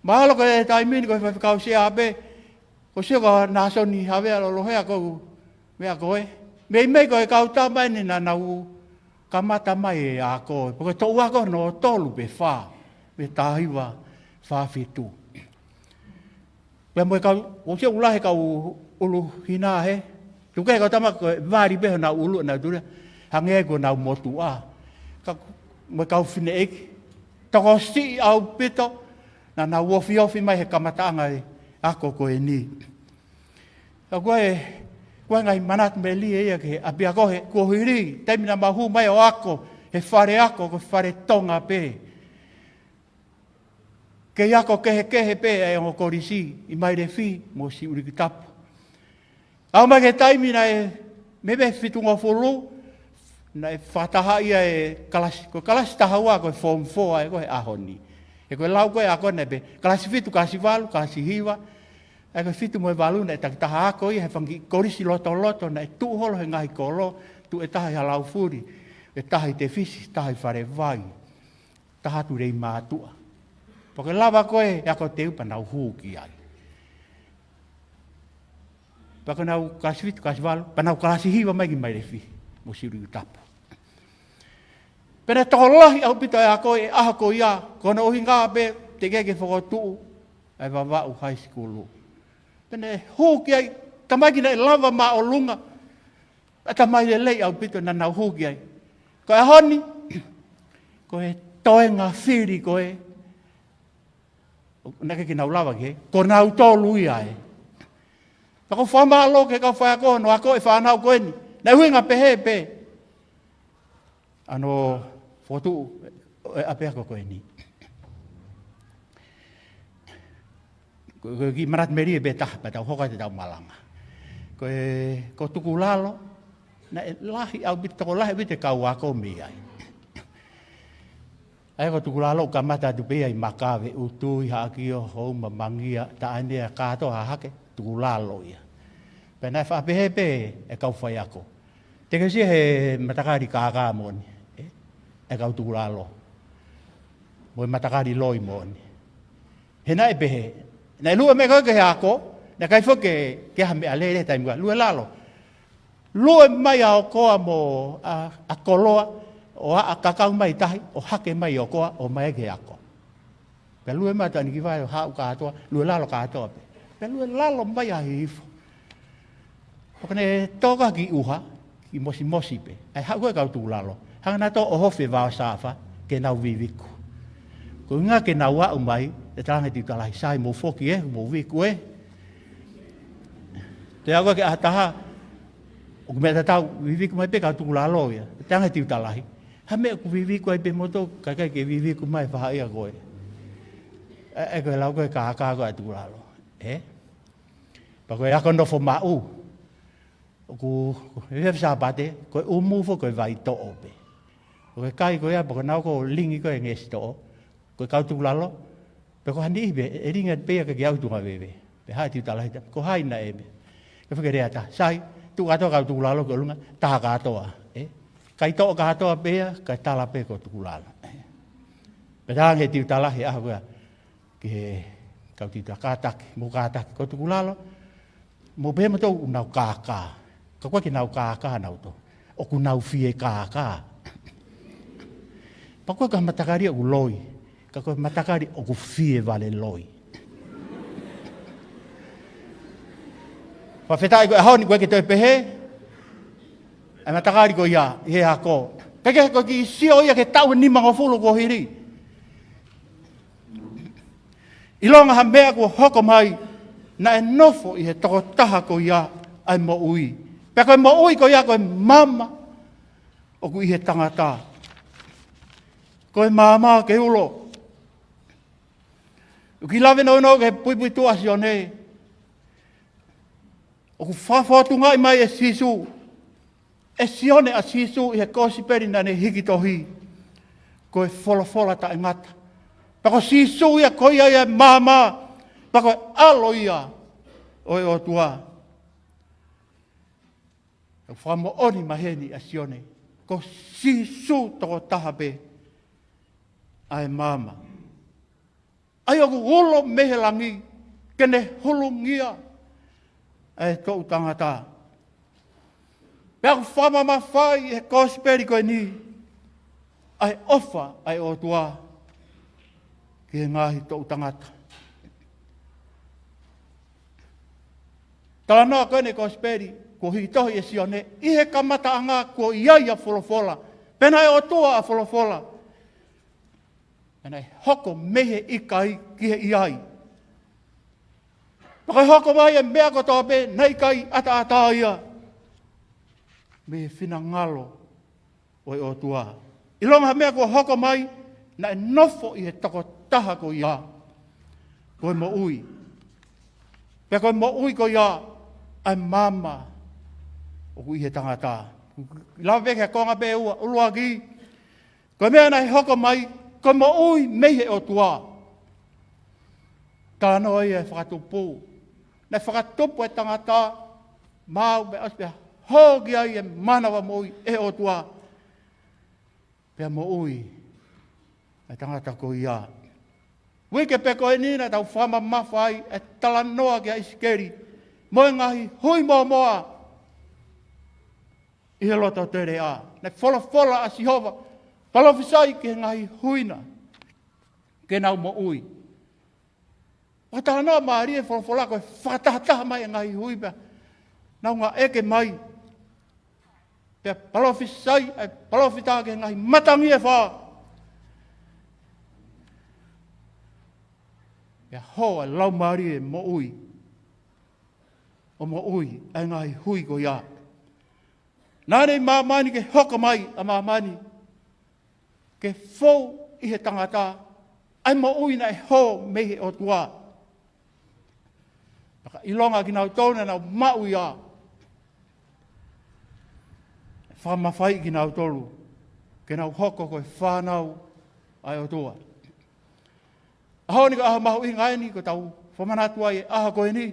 Mahalo ko e taimini ko e kau sia ape. Ko sia ko naso ni hawea lolohea ko mea koe. Mei mei ko e kau tama ni na nau kamata mai e a koe. Porque tō wako no tolu pe wha. Me tahiwa wha whitu. Pea mo e kau, o sia ulahe kau ulu hina he. Tuke e kau tama ko e wari peho na ulu na turia. Hange e ko nau motu a. Mo e kau whine eki. Toko si au pito. Na nau ofi ofi mai he kamataanga e ako ko e ni. Ka koe koe ngai manat me li e ke api ako he kuhiri. Taimina mahu mai o ako. He whare ako ko whare tonga pe. Ke ako kehe pe e o korisi. I mai re whi mo si uri ki tapu. Au mai ke taimina e mebe whitunga fulu. Na e whataha ia e kalasi. Ko kalasi tahaua ko e form 4 e ko he ahoni. E koe lau koe ako ne pe. Kalasi whitu, kalasi walu, kalasi hiwa. E koe whitu mo e walu na e takitaha ako ia. He whangi korisi loto na e tu holo he ngahi kolo. Tu e taha halau furi. E taha i te fisi, taha i whare vai. Taha tu rei mātua. Poke lava koe e ako te upa nau huki ai. Pako nau kalasi whitu, kalasi walu. Pa nau kalasi hiwa mai ki mai refi. Mo siru i tapu. Pena toko lahi au pito e ako e aha ko ia. Kona ohi ngā pe te keke whakotuu. Ai wawau high school. Pena e huki ai. Tamai ki nei lava ma o lunga. A tamai le lei au pito na nau huki ai. Ko e honi. Ko e toe ngā whiri ko e. Nake ki nau lava ke. Ko nau tolu ia e. Pako whamalo ke kau whai ako. No ako e whanau koe ni. Nei hui ngā pehe pe. Ano fotu ape ako koe ni. Ko ki marat meri be tah pa tau hoka te tau malanga. Ko tuku lalo na lahi au bit ko lahi bit kau ako mi ai. Ai ko tuku lalo ka mata tu pe ai makave utu ha ki o ho mamangia ta ane ka to ha hake tuku lalo ia. Pena fa pe e kau fai ako. Te ke si he matakari ka moni. E kau tukulalo. Mo e matakari loi moni. He na e pehe. Na e lua me kau ke he ako. Na kai foke ke ha me alere taimua. Lua lalo. Lua mai ao koa mo a koloa. O a kakau mai tahi. O hake mai o koa. O mai ke ako. Pe lua mai tani ki vai o hau katoa. Lua lalo katoa pe. Pe lua lalo mai a hifo. Okane toka ki uha. Ki mosi pe. Ai hau koe kau tukulalo. Hanga to o hofe vao safa ke nau viviku. Ko inga ke nau au mai, e talange ti talahi sai mo foki e, mo viku e. Te agua ke ataha, o kumea tatau viviku mai peka tukulalo ia, e talange ti talahi. Ha mea ku vivi koe pe moto, kai ke vivi ku mai whaia koe. E koe lau koe kākā koe atu lalo. Pa koe ako nofo mau. Ku hewe sa pate, koe umufo koe vai to'o pe. Koe kai koe apa, koe nau ko lingi koe ngesi to'o. Koe kautu lalo, pe ko hani ibe, e ringa pea ke au tunga wewe. Pe hai tiu talahita, ko hai na ebe. Ke whakerea ta, sai, tu katoa kautu lalo ko lunga, taha katoa. Kai to'o katoa pea, kai tala pe ko tuku lalo. Pe taha nge tiu talahi aha koe, ke kautu ta kātaki, mo kātaki, ko tuku lalo. Mo pe mo tau nau kākā. Ka koe ki nau kākā nau to. O ku nau fie kākā. Pa koe ka matakari o ku loi. Ka koe matakari o ku fie vale loi. Pa whetai koe haoni koe ke toi pehe. Ai matakari koe ia, he hako. Kake koe ki sio ia ke tau ni mango fulu ko hiri. Ilonga ha mea ko hoko mai. Na e nofo i he toko taha ko ia ai mo ui. Pea koe mo ui ko ia koe mama o ku i he tangata. Koe mama ke ulo. Uki lawe no ke pui tuasi o nei. O ku whawhatunga i mai e sisu. E sione a sisu i he kosiperi na ne hiki tohi. Koe fola ta ingata. Pea ko sisu ia koe ia e mama. Pako alo ia o e o tua. E whamo oni maheni a sione. Ko sisu toko taha pe. Ai mama. Ai oku ulo mehelangi. Kene hulungia. Ai tau tangata. Pea ku whama mawhai e kosperi koe ni. Ai ofa ai o tua. Ki he ngahi tau tangata. Tala noa koe ne kosperi, ko hitohi e sione, i he kamata anga ko iai a folofola. Pena e o tua a folofola. Pena e hoko mehe ikai ki he iai. Paka hoko mai e mea ko toa pe, nei kai ata ia. Me whina ngalo o e o tua. Ilonga mea ko hoko mai, na e nofo i he toko taha ko ia. Koe mo ui. Pea koe mo ui ko ia. Ai mama o kui he tangata. Lau veke konga pe ua, ulua ki. Koe mea nei hoko mai, koe mo ui mehe o tua. Tāno ia e whakatupu. Nei whakatupu e tangata, mau me aspea, hoki ai e manawa mo ui e o tua. Pea mo ui, e tangata ko ia. Wike pe koe nina tau whama mawhai e talanoa ki a iskeri. Moe ngahi hui moa. I he loto tere a. Nei fola a Sihova. Palofisai ki he ngahi huina. Ke nau mo ui. O taha noa maari e fola koe whakataha mai e ngahi hui pia. Nau ngā eke mai. Pia palofisai e palofita ki he ngahi matangi e wha. Pia hoa lau maari e mo ui. O mo ui, ai ngai hui ko ia. Nānei māmani ke hoka mai a māmani. Ke fōu i he tangata. Ai mo ui nai ho mehe o tua. Paka ilonga ki nau tōna nau mau ia. Whamawhai ki nau tolu. Ke nau hoko koe whanau ai o tua. Aho ni ka aha mahu i ngai ni ko tau whamanatua i aha koe ni.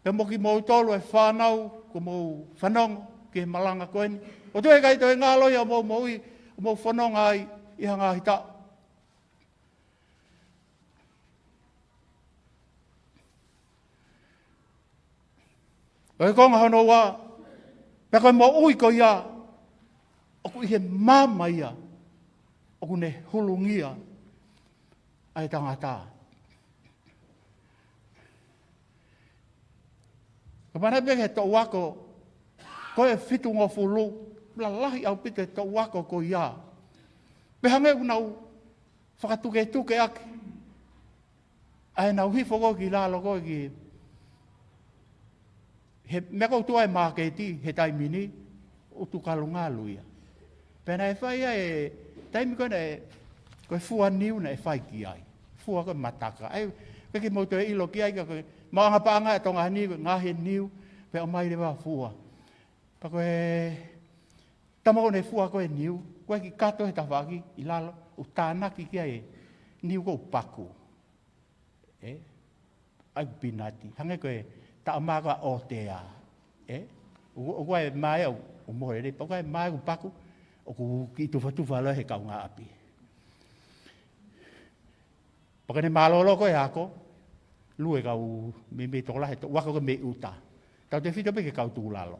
Pe moki mou tolu e whanau, ko mou whanong ki malanga koe ni. O tu e kai to e ngā loia mou moui, mou whanong ai i hanga hita. O e konga hono wā, pe koe mou ui ko ia, o ku i he māma ia, o ku ne hulungia ai tangata. Ka mana peke tō wako, koe fitu ngō fulu, la lahi au pite tō wako ko ia. Me hange unau whakatuke ake. Ai nau hifo ko ki lalo ko ki. Me kou tua e māketi, he taimini, utu kalungalu ia. Pena e whai e, taimi koe koe fua niu na e whai ki ai. Fua koe mataka. Ai, koe ki mauto e ilo ki ai, koe maanga paanga e tonga ni, ngahe niu, pe o mai rewa fua. Pa koe, tamako ne fua koe niu, koe ki kato he tawaki, i lalo, o tānaki ki ai, niu ko paku. Ai pinati. Hange koe, ta amaka o te a. O koe mai au, o mohe re, pa koe mai u paku, o ku ki tufa lo he kaunga api. Pa koe ne malolo koe ako, lue kau me tola he, waka koe me uta. Tau te whita pe ke kau tūlalo.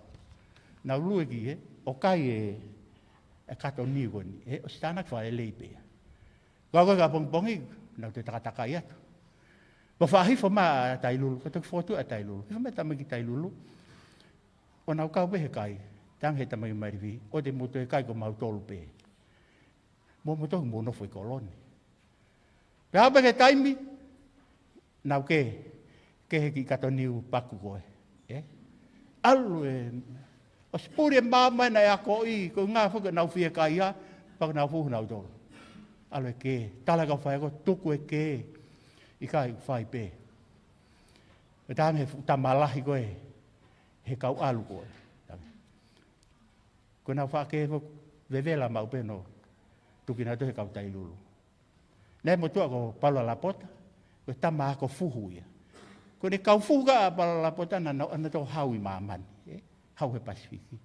Nau lue ki o kai e kato niu koni, o stanak wha e leipea. Kau koe ka pongpongi, nau te takataka i atu. Wa whahifo ma a tailulu, ka tuk fotu a tailulu. Hifo me tamaki tailulu. O nau kau pe he kai, tang he tamaki mariwi, o te moto he kai ko mau tolu pe. Mo moto mo nofo i koloni. Pe hapa ke taimi, nau ke he ki kato niu paku koe. Alu e, o spuri e mamai na e ako i, ko ngā whuka nau whia kai ia, pak nau fuhu nau tolu. Alu e ke, tala kau whai ako, tuku e ke, i kai whai pe. E tāng he tamalahi koe, he kau alu koe. Ko nau whake he vevela mau pe no, tuki nau to he kau tailulu. Nei mo tua ko palo la pota, ko tama ako fuhu ia. Ko ne kau fuhu ka palo la pota na ana to hau i mamani. Hau he Pasifiki.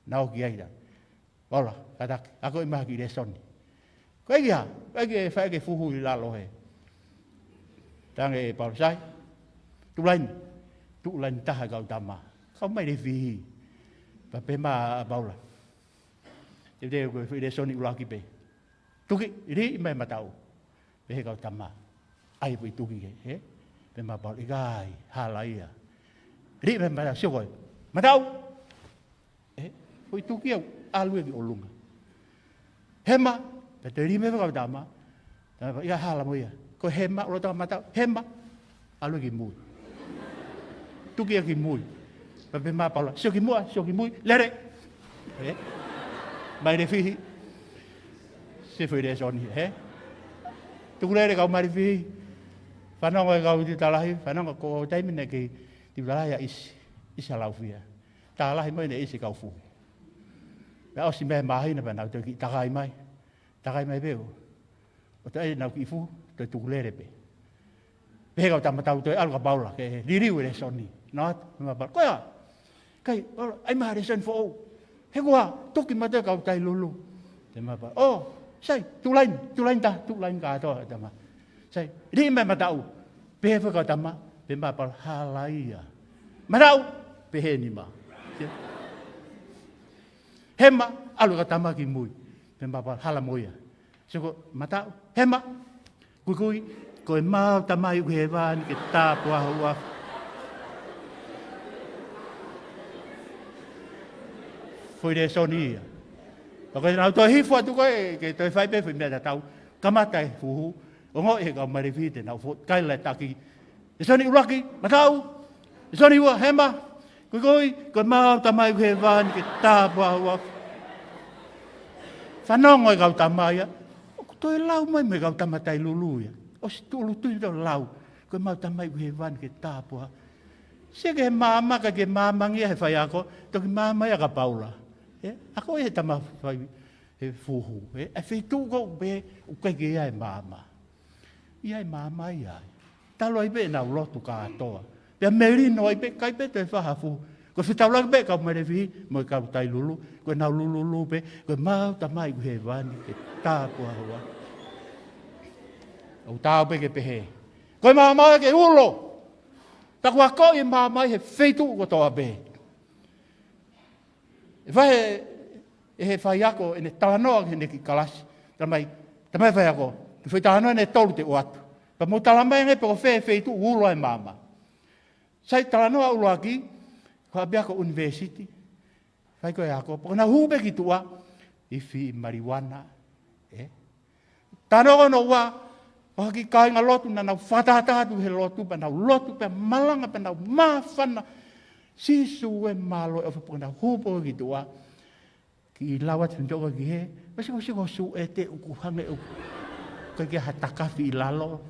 Nau ki aida. Ola, katak, ako i maha ki re soni. Ko egi ha, egi e whaeke fuhu i lalo he. Tange e palo sai. Tulaini taha kau tama. Kau mai re fihi. Pa pe maa baula. Te te koe whi re soni ulaki pe. Tuki, ri i mai matau. Pe he kau tama. Ai pui tuki he. Pe maa baula, i gai, hala ia. Ri i mai matau, sio koe. Matau! Hoi tuki au, alu e ki olunga. Hema, pe te rime whakau tama. Ia hala mo ia. Ko hema, olo tau matau. Hema, alu e ki mui. Tuki e ki mui. Pe maa paula, sio ki mui, lere. Mai re fihi. Se fui re soni, Tuku lere kau mari fihi. Whanonga e kau ti talahi, whanonga ko taimine ki ti talahi a isi. Isa lau fia. Talahi mo ine isi kau fuhu. Pea osi mehe mahi na pia nau te ki takai mai peo. O te e nau ki fu, te tukulere pe. Pehe kau tamatau toi alu ka paula, ke ririu e re soni. Nā, ma pala, koia, kai, ai maha re soni fo ou. He kua, toki mate kau tai lulu. Te ma pala, sai, tulain ka atoa, tama. Sai, ri me matau, pehe kau tama, pe ma pala, halaia. Matau, pehe ni ma. Hema, alu ka tama ki mui. Pe mapa hala moia. Soko, matau, hema. Kui, koe mau tamai uke he wāni ke tāpua hua. Foi re soni ia. Koe nau toi hifu atu koe, ke toi whai pe fui mea tau. Kamatai fuhu. O ngoi he kau marifi te nau fo. Kai lai taki. E soni uraki, matau. E soni ua, hema. Koe mau tamai uke he wāni ke tāpua hua. Whanongo e kau tamai ia. O toi lau mai me kau tamatai lulu ia. O si tūlu tui tau lau. Koe mau tamai uke he wāni ke tāpua. Se ke he māmaka ke māmangi he whai ako. Toki māmai a ka paula. Ako e he tama whai he fuhu. E whi tūko be o kai ke ia e māma. Ia e māma ia. Talo ai be nau lotu ka atoa. Pea merino ai be kai be te whaha fuhu. Ko whitaulaki be kau mere vihi, mo i kau tai lulu. Koe nau lulu be, koe mau tamai ku he wani, ke tāpua hua. Au tāu pe ke pehe. Koe māmai ke ulo. Taku a ko i māmai he wheitu ko toa be. E whahe, e he whai ako, e ne talanoa ke ne ki kalasi. Tamai whai ako, te whai talanoa ne tolu te oatu. Pa mo talamai nge pe ko wheitu ulo e māma. Sai talanoa ulo aki, ko abia ko university. Whai koe ako, po na hube ki tua, iwi marijuana. Tano no wa, o ki kai nga lotu na nau whatatatu he lotu, pa nau lotu, pa malanga, pa nau mawhana. Sisu e malo, o po na hubo ki tua. Ki lawa tunjoka ki he. Masi ko siko su e te uku hange uku. Koe ke hatakafi I lalo.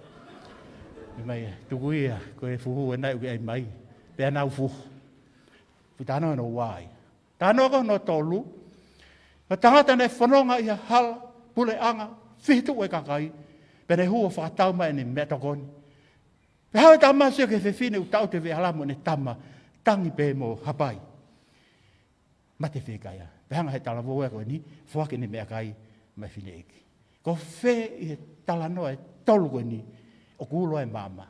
E mai tuku ia. Koe fuhu e nai uke ai mai. Pea nau fuhu. Putano no wai. Tano ko no tolu. Ka tangata ne whanonga ia hala. Pule anga. Fitu e kakai. Pene hua whakatau mai ne mea tokoni. Pe hawa tama sio ke whewhine u tau te wehalamu ne tama. Tangi pe mo hapai. Mate whekaya. Pe hanga he talavoa koe ni. Whake ne mea kai. Mai whine eki. Ko whe I he talanoa e tolu koe ni. O kulo e mama.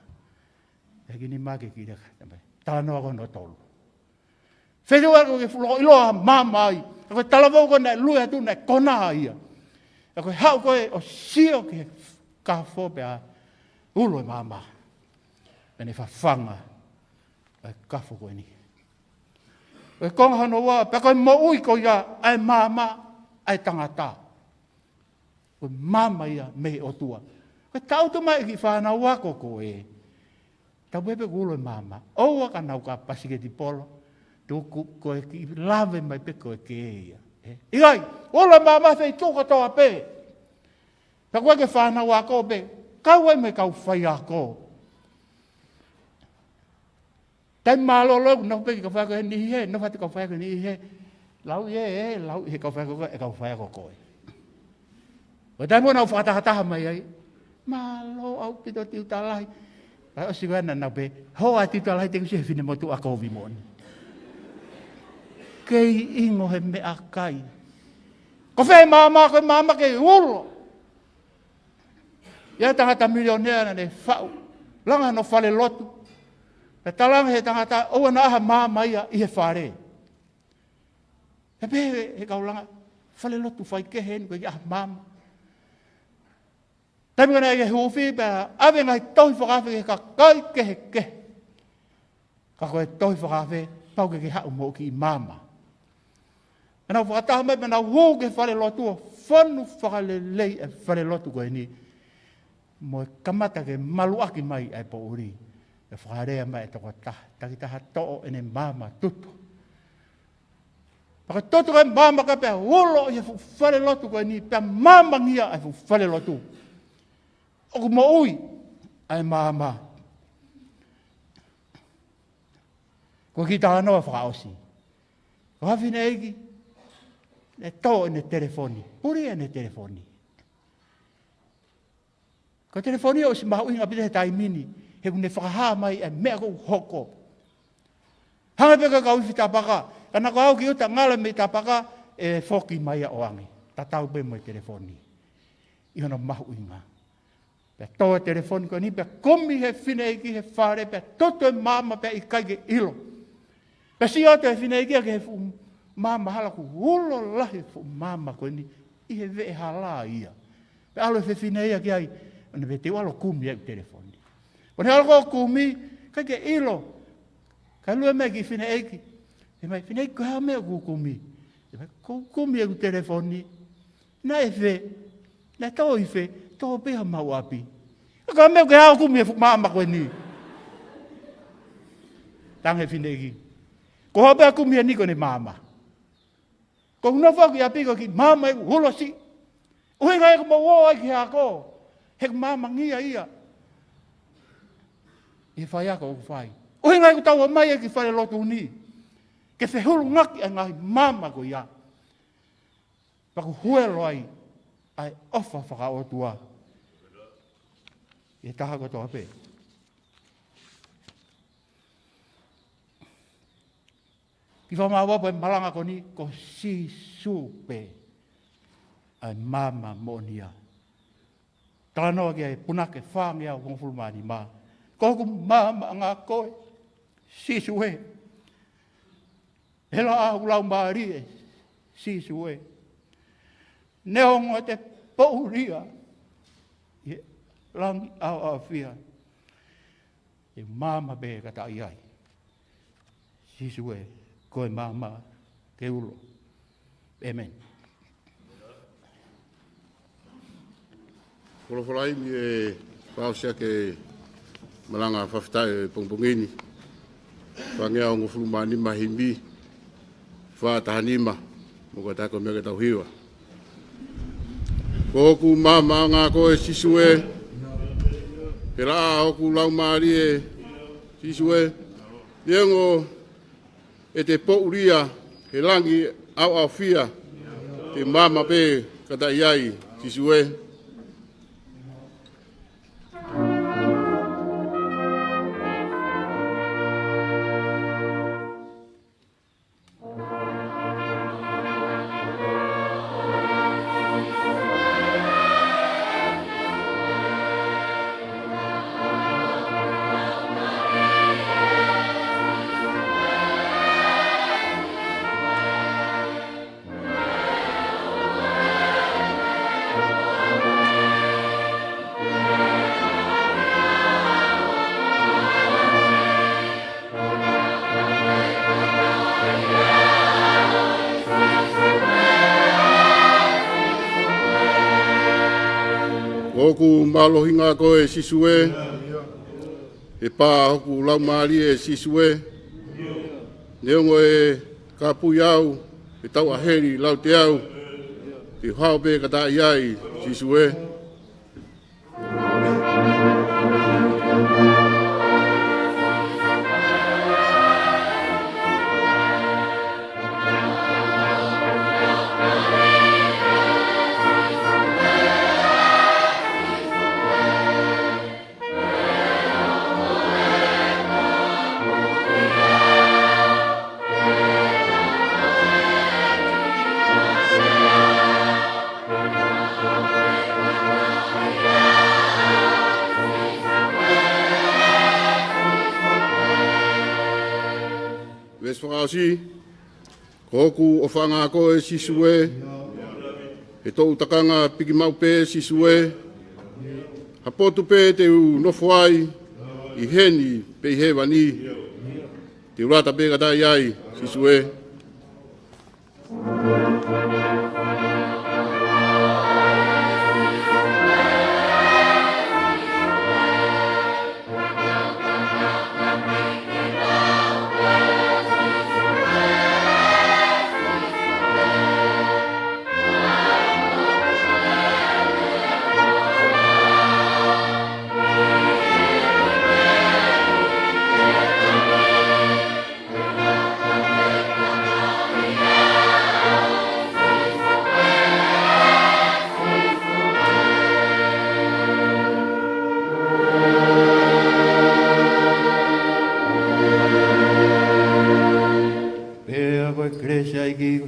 Eki ni make ki reka. Talanoa koe no tolu. Whenua koe ke fulo iloa mama ai. Koe talavoa koe na lue atu na kona ia. Koe hau koe o sio ke ka fopea ulo e mama. Pene whawhanga. Ai kafo koe ni. Koe konga hano wā. Pe koe mo ui koe ia. Ai mama. Ai tangata. Koe mama ia me o tua. Koe tautu mai ki whanau wako koe. Tau pepe ulo e mama. Oua ka nau ka pasike ti polo. Tuku koe ki lave mai pe koe ke ia. Igai. Ulo e mama fei tuka toa pe. Ta koe ke whanau wako pe. Kau ai me kau whai ako. Tai malolo no pe ka fa ko ni he no fa ka fa ko ni he lau ye lau he ka fa ko ko o dai mo na fa ta mai ai malo au pito tiu talai ai si gana na pe ho ati talai te si fine mo tu ako vi mon kei ingo he me akai ko fe mama ke ulo ya ta milionera ne fa langa no fale lotu. E talang he tangata o na aha mama ia I he whare. E pe he kaulanga whale lotu whai ke hen koe ki aha mama. Tami kona e huwhi pa ave ngai tohi whakawhi ke ka kai ke he ke. Ka koe tohi whakawhi pau ke hau mo ki mama. E nau whakataha mai pa nau hou ke whale lotu o whanu whakalelei e whale lotu koe ni. Mo kamata ke maluaki mai ai po uri. E whakarea mai e toko taha. Takitaha to'o ene mama tutu. Paka tutu kai mama ka pia ulo I whale lotu koe ni. Pia mama ngia ai whale lotu. Oku mo ui ai mama. Ko ki taha noa whakaosi. Ko hawhine eiki. E to'o ene telefoni. Puri ene telefoni. Ko telefoni o si mahu inga pita he taimini. He kune whakaha mai e mea kou hoko. Hanga peka kau iwi tapaka. Kana kau ki uta ngala me tapaka e whoki mai a oangi. Tatau pe mo telefoni. Ihono mahu inga. Pea toa telefoni ko ni pea komi he whine eki he whare. Pea toto e mama pea I kai ke ilo. Pea si oto he whine eki ke he fu mama hala ku ulo lahi fu mama ko ni. I he vee hala ia. Pea alo he whine ia ki ai. Ona pe te walo kumi e telefoni. Kone alko kumi, kai ke ilo. Kai lue mea ki whine eiki. E mai, whine eiki koe mea ku kumi. E mai, kumi e ku telefoni. Na e whe, na tau I whe, tau peha mau api. E koe mea koe hao kumi e fukmaama koe ni. Tange whine eiki. Ko hao pea kumi e ni kone mama. Ko unafa ki api ko ki mama e ku hulosi. Uhinga e ku mawo ai ki hako. He ku mama ngia ia. I whai ako o whai. Ohi ngai ku tau mai e ki whare lotu ni. Ke whehulu ngaki a ngahi mama ko ia. Paku huelo ai. Ai ofa whaka o tua. I taha ko toa pe. Ki whamawapo e malanga ko ni. Ko si su pe. Ai mama mo nia. Tānoa ki ai punake whāngea o kongfulumani maa. Koku mama ngā koe, sisu e. Hela a ulau maari e, sisu e. Neongo te pouria, e langi au au fia. E mama be kata iai. Sisu e, koe mama ke ulo. Amen. Whalafolai mi e whaosia ke malanga whawhitai pongpongini. Whangea o ngofulumani mahimbi. Whatahanima. mo ka tako me ka tau hiwa. Ko ku mama ngā koe sisue, he raa hoku lau maari e sisue, niengo e te pouria, he langi au fia, te mama pe kata iai sisue. Hoku malohinga koe sisue, e pā hoku lau maari e sisue, neongo e kapui au, e tau aheri lau te au, te hao pe kata iai sisue. Whakasi, koku o whanga koe sisue, he tōu takanga piki mau pē sisue, hapotu pē te u nofo ai, I heni pe I hewa ni, te urata pē kata iai sisue.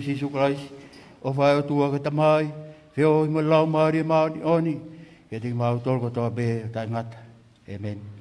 Jesus Christ, o whai o tua ka tamai, whio I mo lau maari maari oni, ke te mau tolko toa be tai ngata. Amen. Amen.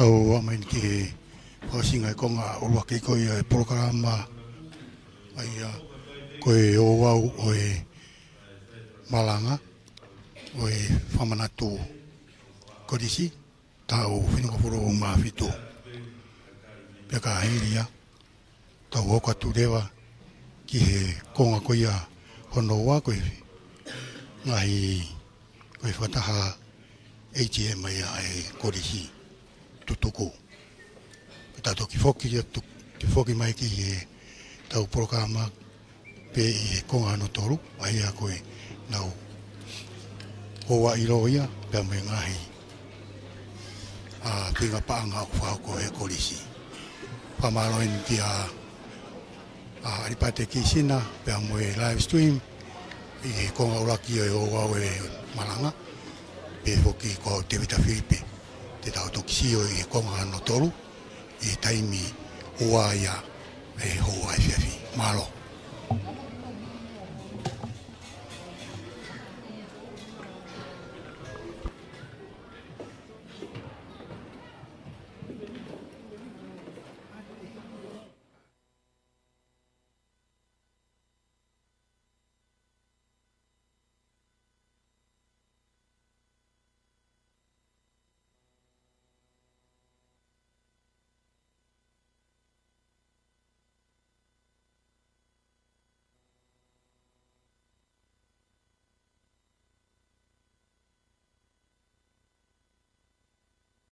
tau amain ki hosinga e konga urua ki koi e programa ai koe o wau o e malanga o e whamanatu kodisi tau whinukapuro o mawhito pia ka hiria tau hoka tu rewa ki he konga koia hono wa koe ngahi koe whataha ATM ai e kodisi tutuku. Tato ki foki mai ki e tau programa pe i konga no toru, ai a koe nau hoa i roia pe me ngahi a pinga paanga o whako e kolisi. Whamaroin ki a aripate ki sina pe mo e live stream i konga uraki e hoa o e malanga pe foki ko te vita Filipe. Te tau toki sio i konga no toru i taimi hoa ia e hoa e whiawhi. Malo.